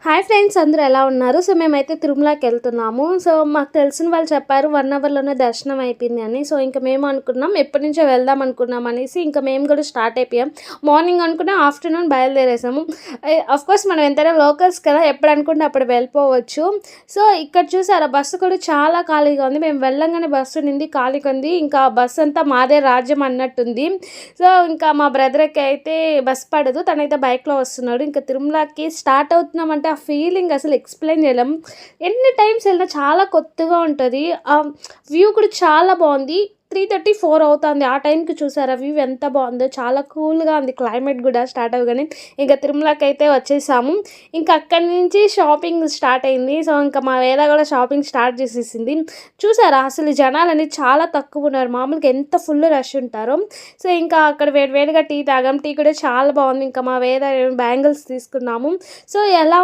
Hi friends, అందరూ ఎలా ఉన్నారు? సో మేమైతే తిరుమలకి వెళ్తున్నాము. సో మాకు తెలిసిన వాళ్ళు చెప్పారు 1 అవర్‌లోనే దర్శనం అయిపోయింది అని. సో ఇంక మేము అనుకున్నాం ఎప్పటి నుంచో వెళ్దాం అనుకున్నాం అనేసి ఇంకా మేము కూడా స్టార్ట్ అయిపోయాం. మార్నింగ్ అనుకున్నాం, ఆఫ్టర్నూన్ బయలుదేరేసాము. ఆఫ్‌కోర్స్ మనం ఎంతైనా లోకల్స్ కదా, ఎప్పుడు అనుకుంటే అప్పుడు వెళ్ళిపోవచ్చు. సో ఇక్కడ చూసారా, బస్సు కూడా చాలా ఖాళీగా ఉంది. మేము వెళ్ళంగానే బస్సు ఉండింది, ఖాళీగా ఉంది. ఇంకా బస్సు అంతా మాదే రాజ్యం అన్నట్టుంది. సో ఇంకా మా బ్రదర్‌కి అయితే బస్ పడదు, తనైతే బైక్‌లో వస్తున్నాడు. ఇంకా తిరుమలకి స్టార్ట్ అవుతున్నామంటే ఆ ఫీలింగ్ అసలు ఎక్స్‌ప్లెయిన్ చేయలేం. ఎన్ని టైమ్స్ వెళ్ళినా చాలా కొత్తగా ఉంటది. వ్యూ కూడా చాలా బావుంది. 3:30, 4 అవుతుంది. ఆ టైంకి చూసారా వ్యూ ఎంత బావుందో. చాలా కూల్‌గా ఉంది క్లైమేట్ గూడా స్టార్ట్ అవ్వగానే. ఇంక తిరుమలకైతే వచ్చేసాము. ఇంక అక్కడి నుంచి షాపింగ్ స్టార్ట్ అయింది. సో ఇంకా మా వేద కూడా షాపింగ్ స్టార్ట్ చేసేసింది. చూసారా అసలు జనాలనేది చాలా తక్కువున్నారు. మామూలుగా ఎంత ఫుల్ రష్ ఉంటారో. సో ఇంకా అక్కడ వేడి వేడిగా టీ తాగాం. టీ కూడా చాలా బావుంది. ఇంకా మా వేద బ్యాంగిల్స్ తీసుకున్నాము. సో ఎలా